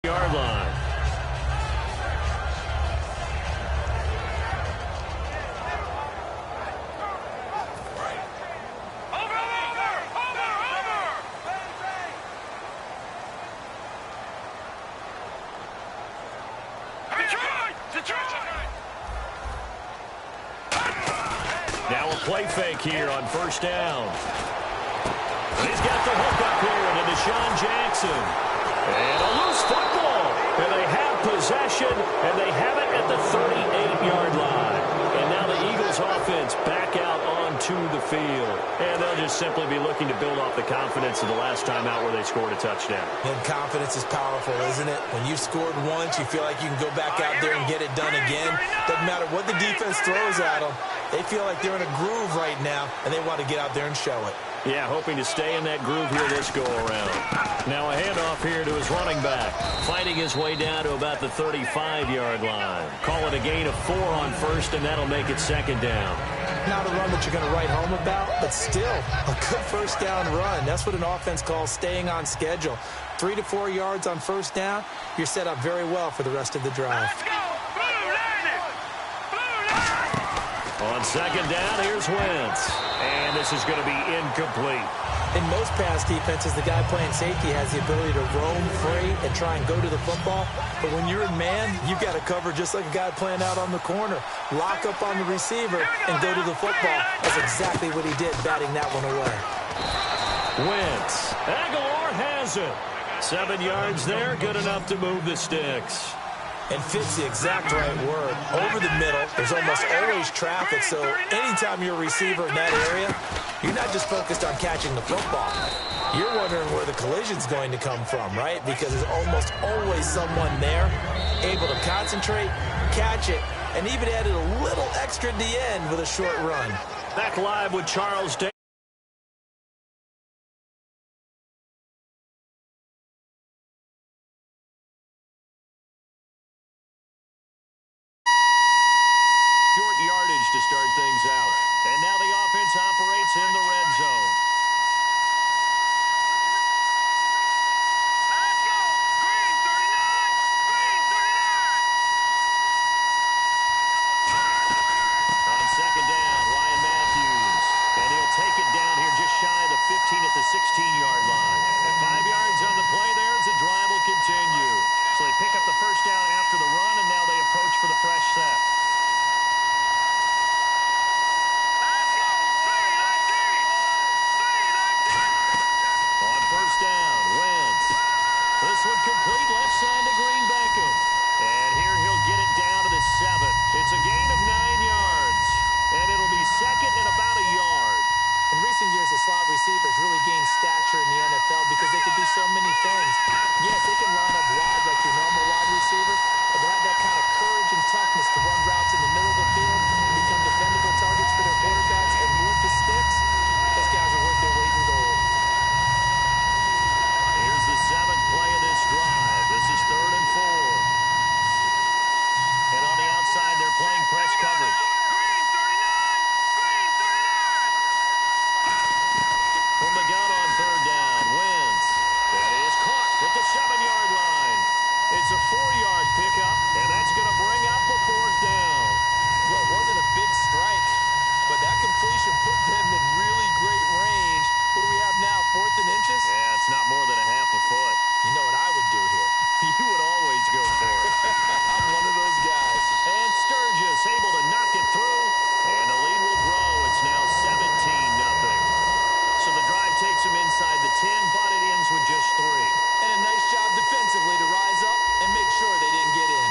Yard line. Now a play fake here on first down. He's got the hook up here to Deshaun Jackson. And a loose football. And they have possession, and they have it at the 38-yard line. And now the Eagles offense back out onto the field. And they'll just simply be looking to build off the confidence of the last time out where they scored a touchdown. And confidence is powerful, isn't it? When you scored once, you feel like you can go back out there and get it done again. Doesn't matter what the defense throws at them. They feel like they're in a groove right now, and they want to get out there and show it. Yeah, hoping to stay in that groove here this go-around. Now a handoff here to his running back. Fighting his way down to about the 35-yard line. Call it a gain of 4 on first, and that'll make it second down. Not a run that you're going to write home about, but still a good first down run. That's what an offense calls staying on schedule. 3 to 4 yards on first down, you're set up very well for the rest of the drive. Let's go! On second down, here's Wentz. And this is going to be incomplete. In most pass defenses, the guy playing safety has the ability to roam free and try and go to the football. But when you're in man, you've got to cover just like a guy playing out on the corner. Lock up on the receiver and go to the football. That's exactly what he did, batting that one away. Wentz. Aguilar has it. 7 yards there, good enough to move the sticks. And fits the exact right word. Over the middle, there's almost always traffic, so anytime you're a receiver in that area, you're not just focused on catching the football. You're wondering where the collision's going to come from, right? Because there's almost always someone there able to concentrate, catch it, and even added a little extra at the end with a short run. Back live with Charles Day. Short yardage to start things out. And now the offense operates in the red zone. Let's go! Green 39! Green 39! On second down, Ryan Matthews. And he'll take it down here just shy of the 15 at the 16-yard line. And 5 yards on the play there as the drive will continue. So they pick up the first down after the run, and now they approach for the fresh set. This one complete left side to Green Beckham. And here he'll get it down to the 7. It's a gain of 9 yards. And it'll be second and about a yard. In recent years, the slot receivers really gained stature in the NFL because they can do so many things. Yes, they can line up wide like your normal wide receiver, but they have that kind of courage and toughness to run routes in the middle of the field, become dependable targets for their quarterbacks, and move the sticks. Those guys are worth their weight in gold. Here's the 7th play of this drive. This is 3rd and 4. And on the outside, they're playing press coverage. Green 39! Green 39! From the gun on 3rd down, Wentz. That is caught at the 7-yard line. It's a 4-yard pickup, and that's going to bring up a 4th down. Well, it wasn't a big strike, but that completion put them in really great range. What do we have now, 4th and inches? Yeah, it's not more than a half a foot. You know what I would do here? You would always go for it. I'm one of those guys. And Sturgis able to knock it through, and the lead will grow. It's now 17-0. So the drive takes them inside the 10, but it ends with just 3. And a nice job defensively to rise up and make sure they didn't get in.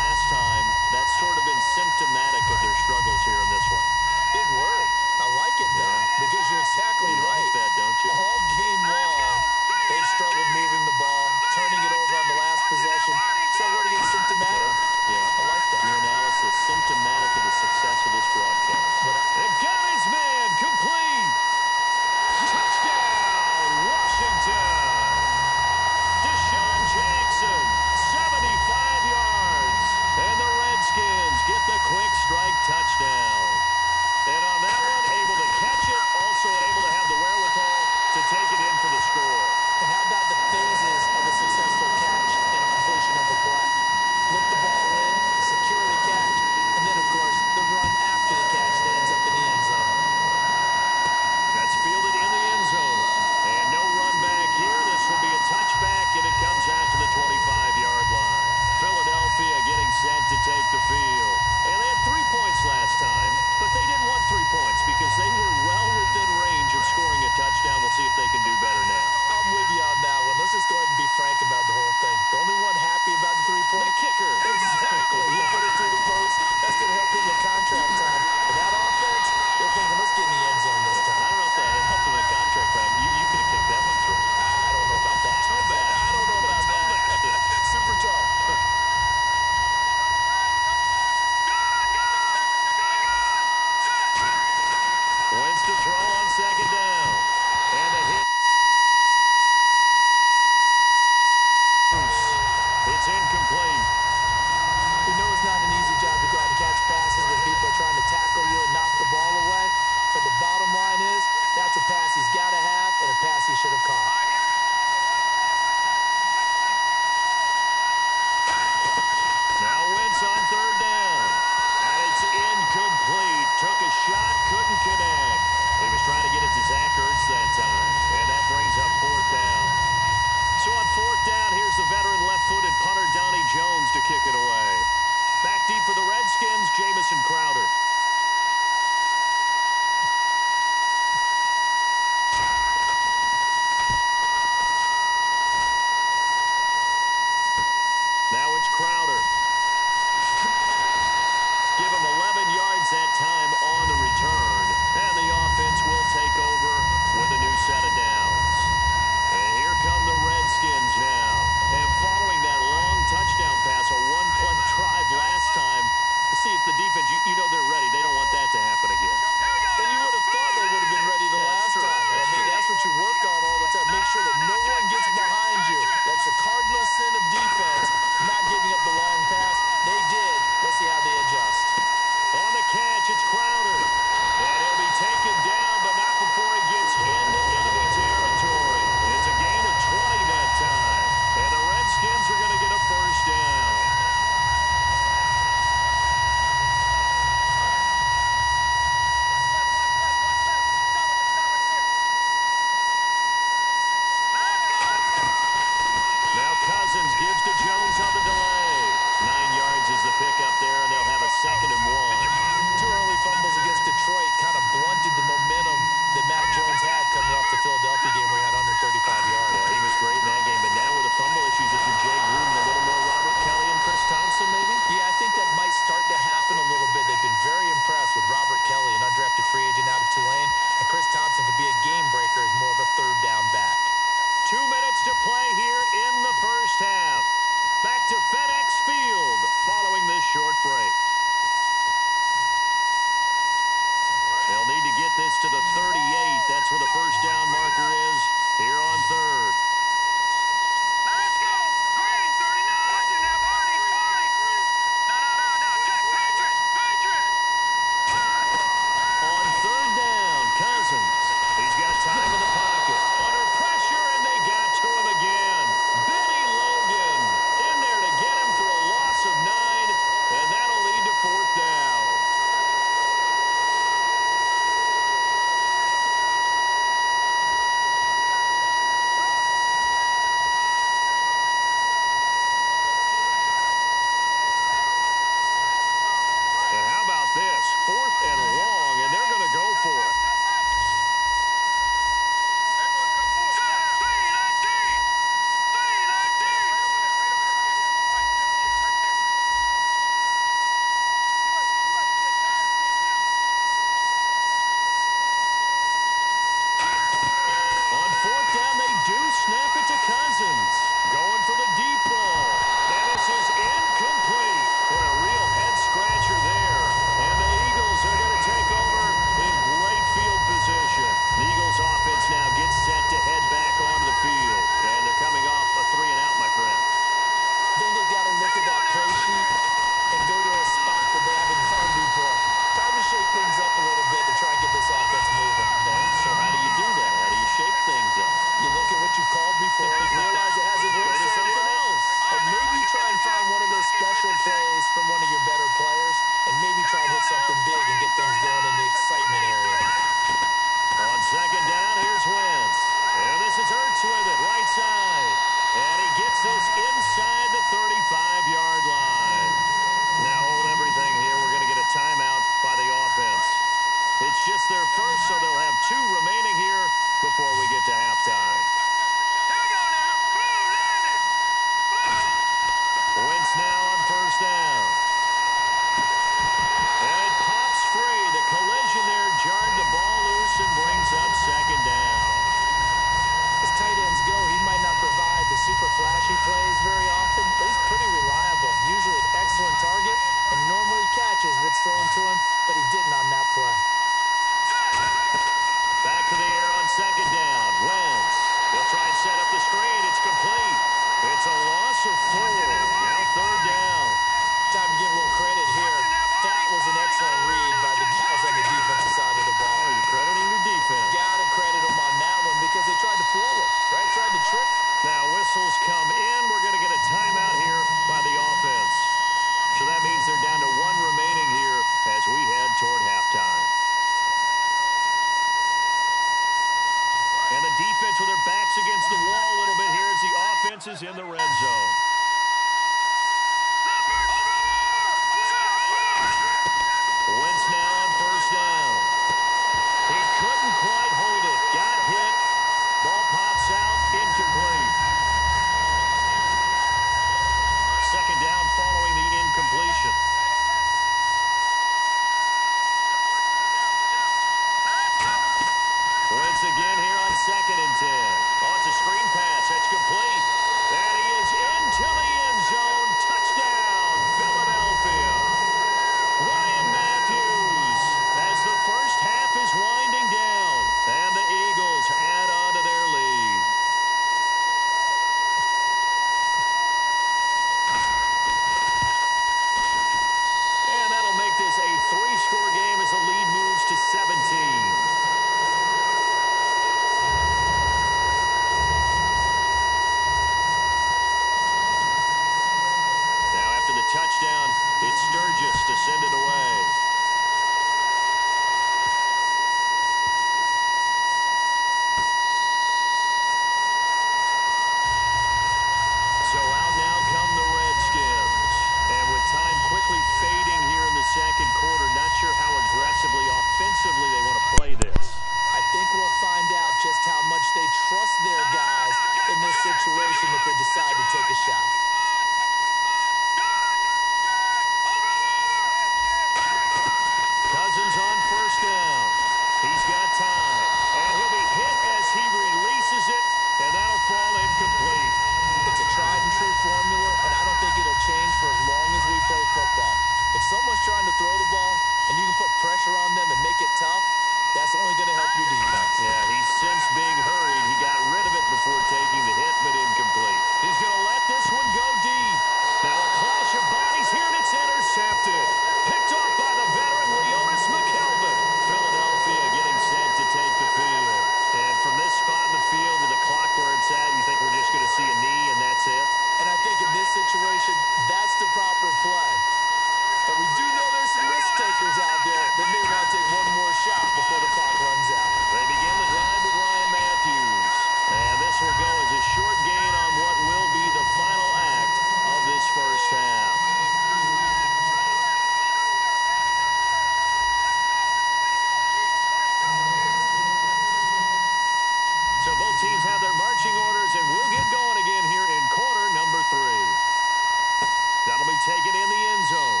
take it in the end zone.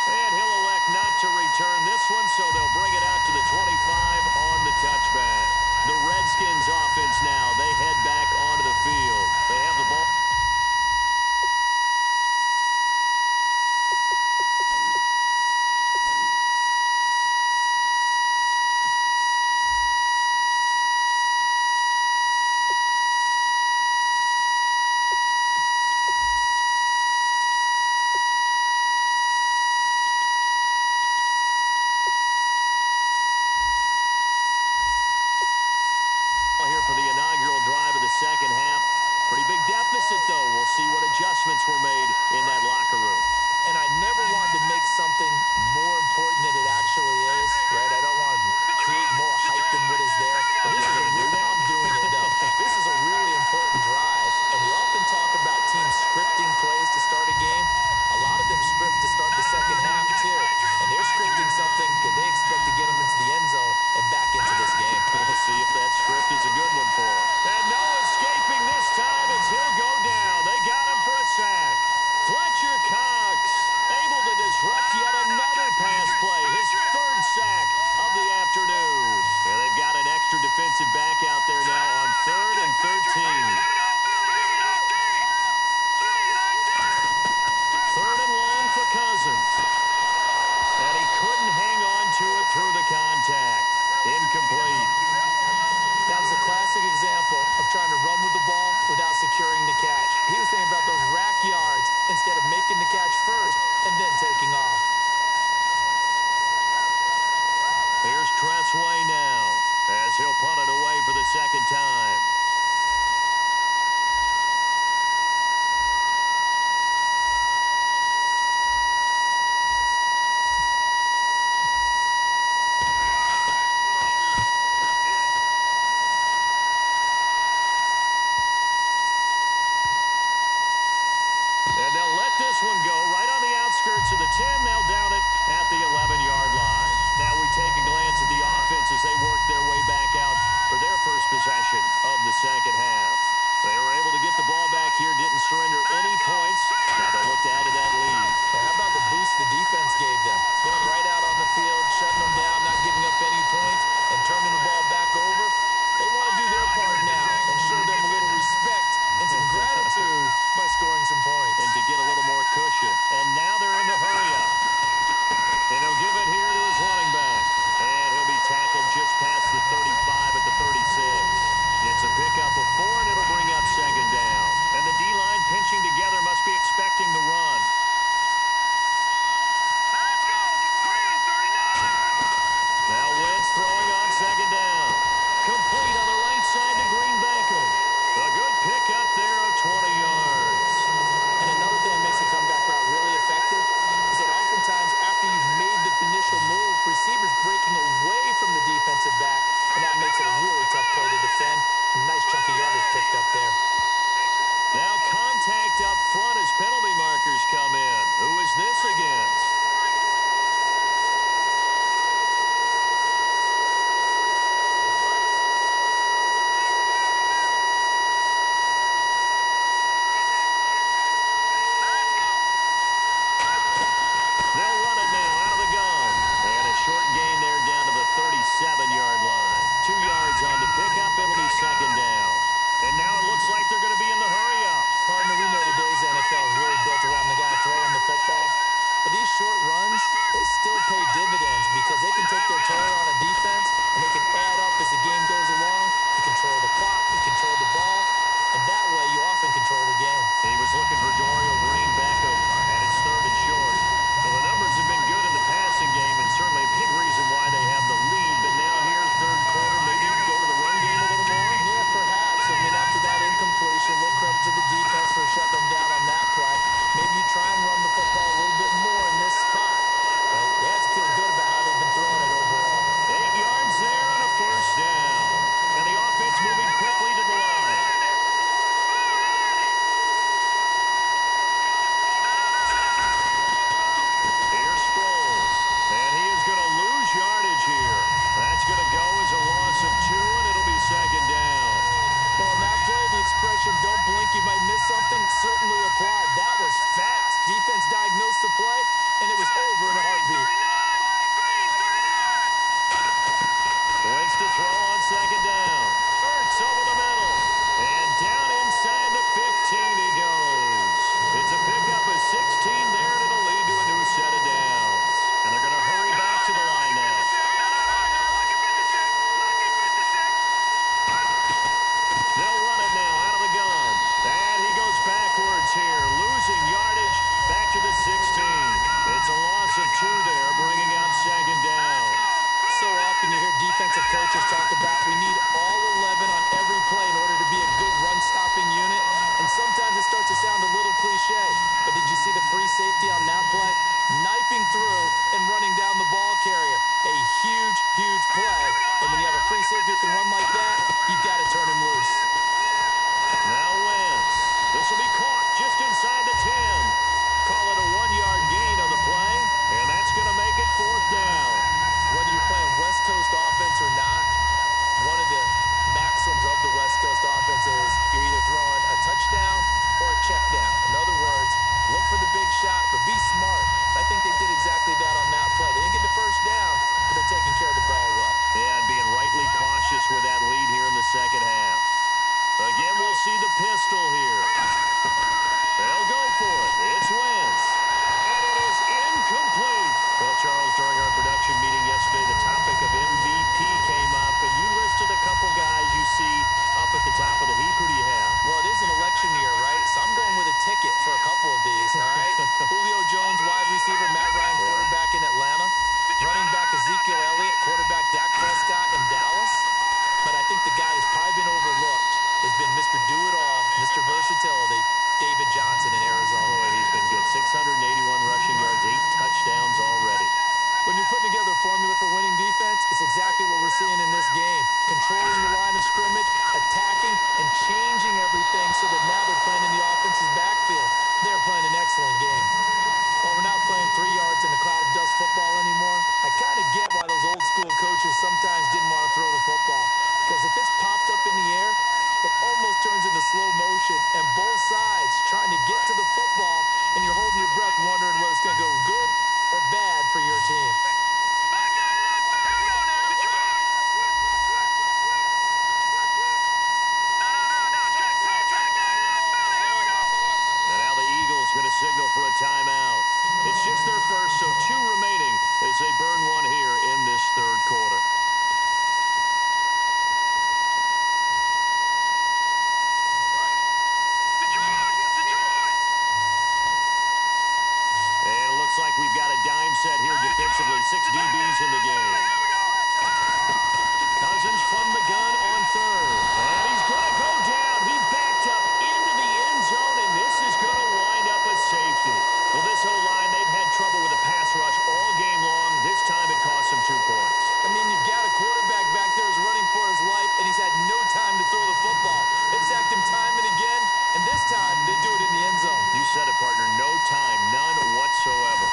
And he'll elect not to return this one, so they'll bring it out to the 25 on the touchback. The Redskins offense now, they head back onto the field. They have the ball. Here for the inaugural drive of the second half. Pretty big deficit, though. We'll see what adjustments were made in that locker room. And I never wanted to make something more important than it actually is, right? I don't want to create more hype than what is there. But this is I'm doing it, though. This is a really important drive. And we often talk about teams scripting plays to start a game. A lot of them script to start the second half, too. And they're scripting something that they expect to get them into the end zone and back into this game. We'll see if that script is a good one for him. And no escaping this time as he'll go down. They got him for a sack. Fletcher Cox able to disrupt yet another pass play. His third sack of the afternoon. And they've got an extra defensive back out there now on 3rd and 13. 3rd and long for Cousins. And he couldn't hang on to it through the contact. Incomplete. That was a classic example of trying to run with the ball without securing the catch. He was thinking about those rack yards instead of making the catch first and then taking off. Here's Tressway now as he'll punt it away for the second time. This one go right on the outskirts of the 10. They'll down it at the 11-yard line. Now we take a glance at the offense as they work their way back out for their first possession explosive play, and it was over in a heartbeat. Wentz to throw on second down. Ertz over the middle. And down inside the 15 he goes. It's a pickup of 16 there, and it'll lead to a new set of downs. And they're going to hurry back to the line now. They'll run it now out of the gun. And he goes backwards here, losing yardage back to the 16. It's a loss of 2 there, bringing up second down. So often you hear defensive coaches talk about we need all 11 on every play in order to be a good run-stopping unit. And sometimes it starts to sound a little cliche. But did you see the free safety on that play? Knifing through and running down the ball carrier. A huge, huge play. And when you have a free safety who can run like that, you've got to turn him loose. Now Wentz. This will be caught just inside the 10. Call it a 1-yard gain on the play. And that's going to make it 4th down. Whether you're playing West Coast offense or not, one of the maxims of the West Coast offense is you're either throwing a touchdown or a check down. In other words, look for the big shot, but be smart. I think they did exactly that on that play. They didn't get the first down, but they're taking care of the ball well. Yeah, and being rightly cautious with that lead here in the second half. Again, we'll see the pistol here. They'll go for it. It's Wentz. And it is incomplete. Well, Charles, during our production meeting yesterday, the topic of MVP came up, and you listed a couple guys you see up at the top of the heap. Who do you have? Well, it is an election year, right? So I'm going with a ticket for a couple of these, all right? Julio Jones, wide receiver, Matt Ryan, quarterback in Atlanta. Running back Ezekiel Elliott, quarterback Dak Prescott in Dallas. But I think the guy that's probably been overlooked has been Mr. Do-It-All, Mr. Versatility, David Johnson in Arizona. Boy, he's been good. 681 rushing yards, 8 touchdowns already. When you're putting together a formula for winning defense, it's exactly what we're seeing in this game. Controlling the line of scrimmage, attacking, and changing everything so that now they're playing in the offense's backfield. They're playing an excellent game. While we're not playing 3 yards in a cloud of dust football anymore, I kind of get why those old school coaches sometimes didn't want to throw the football. Because if it's popped up in the air, it almost turns into slow motion, and both sides trying to get to the football, and you're holding your breath wondering whether it's going to go good or bad for your team. And now the Eagles going to signal for a timeout. It's just their first, so 2 remaining as they burn one here in this third quarter. Looks like we've got a dime set here defensively. 6 DBs in the game. Cousins from the gun on third. And he's going to go down. He backed up into the end zone, and this is going to wind up a safety. Well, this whole line, they've had trouble with a pass rush all game long. This time it cost them 2 points. I mean, you've got a quarterback back there who's running for his life, and he's had no time to throw the football. They've sacked him time and again, and this time they do it in the end zone. You said it, partner. No time, none whatsoever.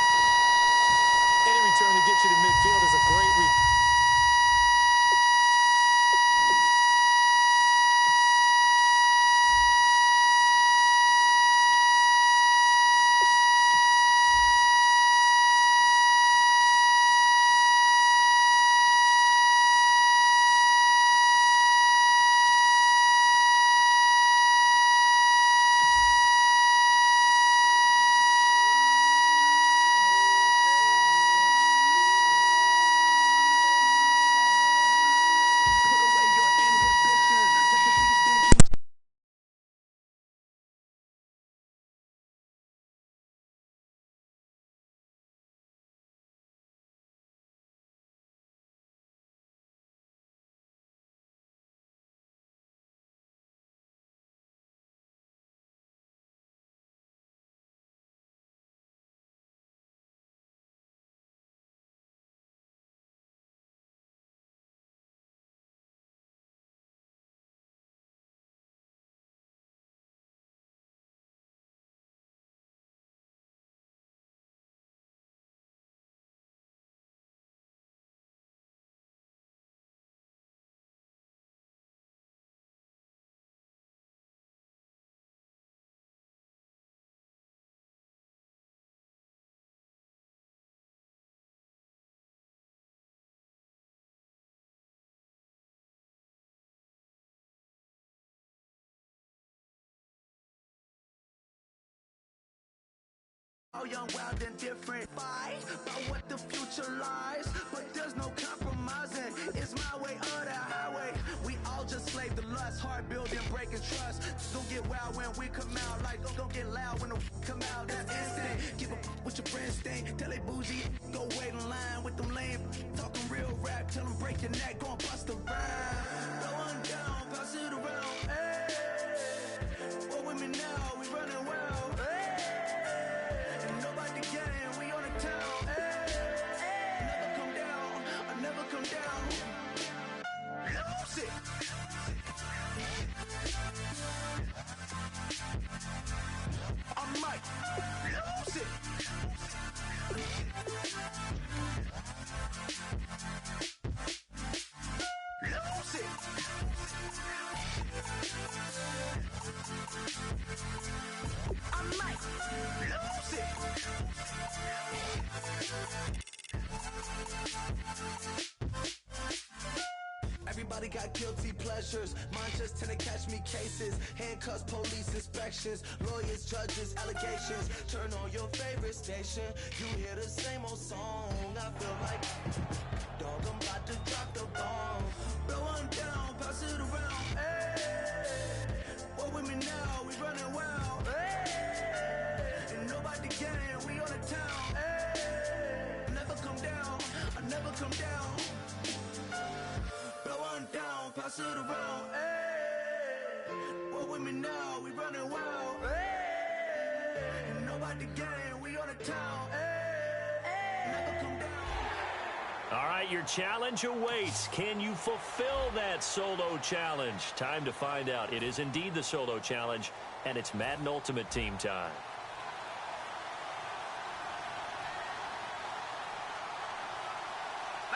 All young, wild, and different. Fight about what the future lies, but there's no compromising. It's my way or the highway. We all just slave to lust, hard building, breaking trust. Don't get wild when we come out, like don't get loud when the come out. That's instant. Keep up with your friends, stay. Tell they bougie, go wait in line with them lame. Talking real rap, tell them break your neck, gon' bust a rhyme. Go on down, pass it around. Hey, what with me now? We running wild. I might lose it. Lose it. I might lose it. Everybody got guilty pleasures. Mine just tend to catch me cases. Handcuffs, police inspections, lawyers, judges, allegations. Turn on your favorite station. You hear the same old song. I feel like, dog, I'm about to drop the bomb. Blow one down, pass it around. Hey, what with me now? We running wild. Hey, and nobody gang, we on the town. Hey, I never come down. I never come down. Down, pass it around, hey. What with me now? We running wild, hey. And nobody gang, we on the town, hey. Never come down. All right, your challenge awaits. Can you fulfill that solo challenge? Time to find out. It is indeed the solo challenge, and it's Madden Ultimate Team time.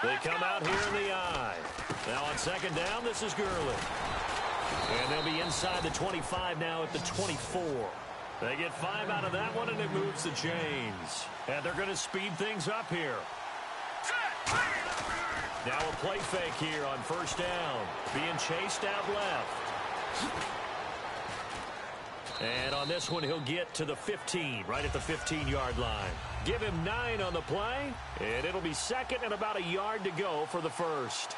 They come out here in the eye. Now on second down, this is Gurley. And they'll be inside the 25 now at the 24. They get 5 out of that one, and it moves the chains. And they're going to speed things up here. Now a play fake here on first down. Being chased out left. And on this one, he'll get to the 15, right at the 15-yard line. Give him 9 on the play, and it'll be second and about a yard to go for the first.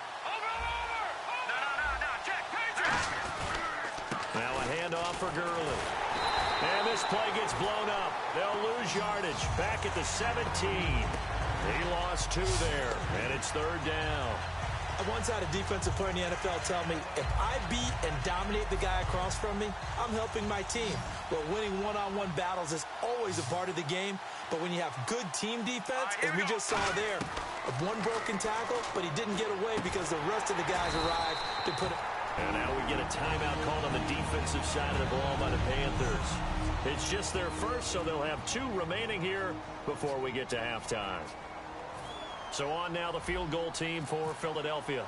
Now a handoff for Gurley. And this play gets blown up. They'll lose yardage back at the 17. He lost 2 there, and it's third down. I once had a defensive player in the NFL tell me, if I beat and dominate the guy across from me, I'm helping my team. But winning one-on-one battles is always a part of the game. But when you have good team defense, as we just saw there, one broken tackle, but he didn't get away because the rest of the guys arrived to put it. And now we get a timeout called on the defensive side of the ball by the Panthers. It's just their first, so they'll have 2 remaining here before we get to halftime. So on now the field goal team for Philadelphia.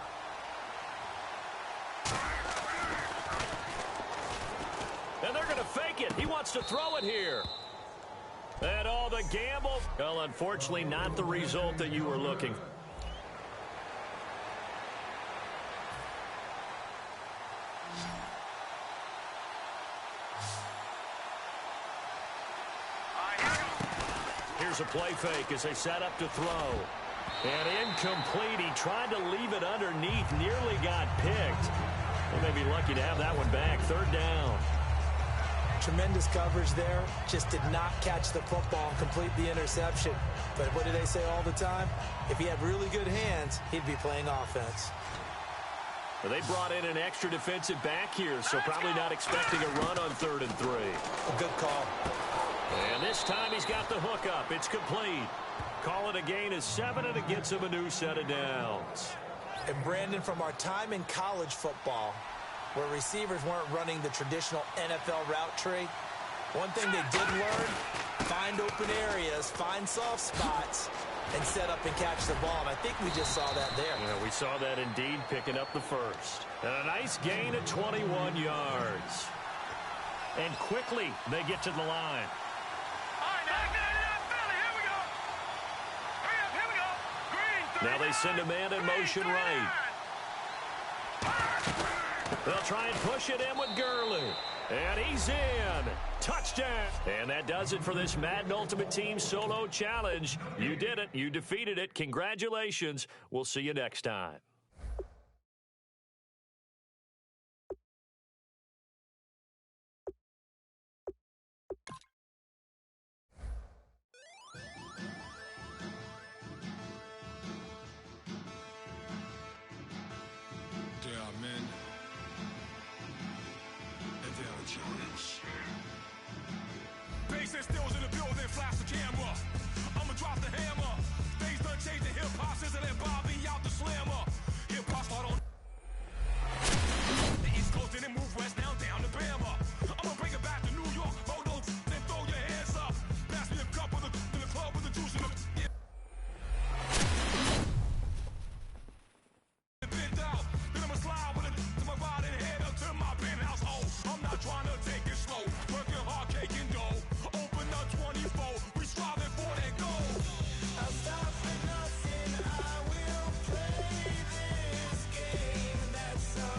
And they're going to fake it. He wants to throw it here. And all the gamble. Well, unfortunately, not the result that you were looking for. Here's a play fake as they set up to throw. And incomplete. He tried to leave it underneath. Nearly got picked. They may be lucky to have that one back. Third down. Tremendous coverage there. Just did not catch the football and complete the interception. But what do they say all the time? If he had really good hands, he'd be playing offense. Well, they brought in an extra defensive back here, so probably not expecting a run on 3rd and 3. A good call. And this time he's got the hook up. It's complete. Call it a gain of 7, and it gets him a new set of downs. And Brandon, from our time in college football, where receivers weren't running the traditional NFL route tree, one thing they did learn, find open areas, find soft spots, and set up and catch the ball. And I think we just saw that there. Yeah, we saw that indeed, picking up the first. And a nice gain of 21 yards. And quickly they get to the line. Now they send a man in motion right. They'll try and push it in with Gurley. And he's in. Touchdown. And that does it for this Madden Ultimate Team Solo Challenge. You did it. You defeated it. Congratulations. We'll see you next time. Basic stills in the building, flash the camera. I'ma drop the hammer. Things done changed in hip-hop since I let Bobby out the slammer. Hip-hop start on the East Coast, then it move west, now down to Bama. I'ma bring it back to New York, photos, then throw your hands up. Pass me a cup of in the club with the juice in the bent out. Then I'ma slide with it to my ride and head up to my penthouse. Oh, I'm not trying to take it slow. Working hard, cake and dough. Open up 24, we striving for that goal. I'll stop for nothing, I will play this game that's so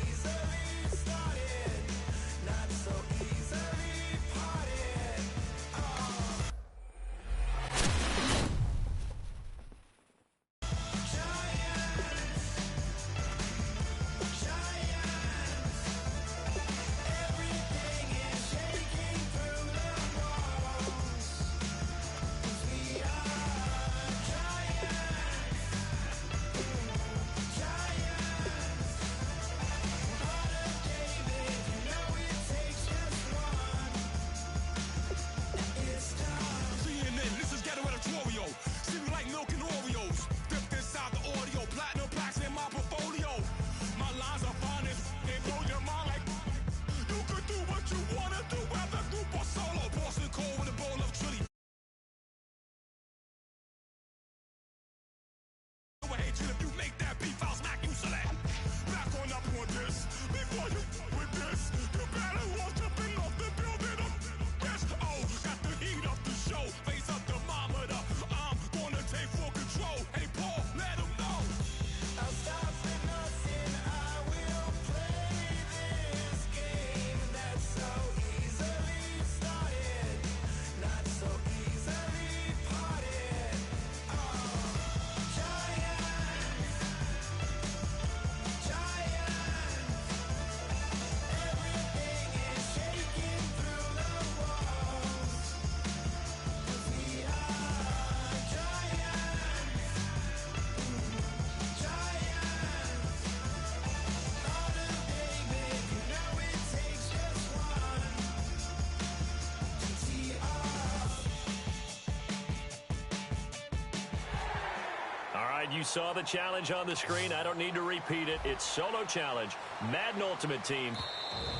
easily started, not so easily parted. Everything is shaking through the walls. We are giants. Heart of David, you know it takes just one. It's time. CNN, this is ghetto editorial. See me like milk and Oreos. Dipped inside the audio, platinum plaques in my portfolio. My lines are finest, they blow your mind like you could do what you wanna do, whether group or solo. Boston Cold with a bowl of chili. I hate you if you make that beef, I'll smack you select. Back on up on this, before you with this, you better watch up and off the building of this. Oh, got the heat up the show, face up the thermometer. I'm gonna take full control. Hey Paul, let him know. I'll stop for nothing, I will play this game that's so easily started, not so easily parted. Everything is shaking through the walls. We are giants. Heart of David, you know it takes just one. All right, you saw the challenge on the screen. I don't need to repeat it. It's Solo Challenge, Madden Ultimate Team.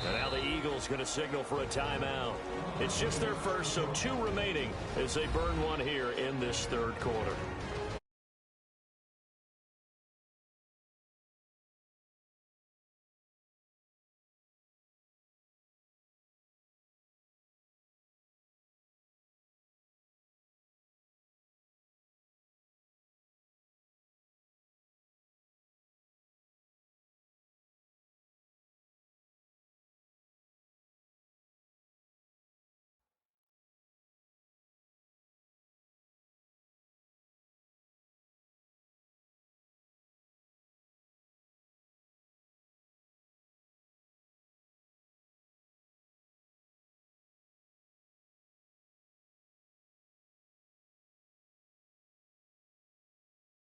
And now the Eagles going to signal for a timeout. It's just their first, so 2 remaining as they burn one here in this third quarter.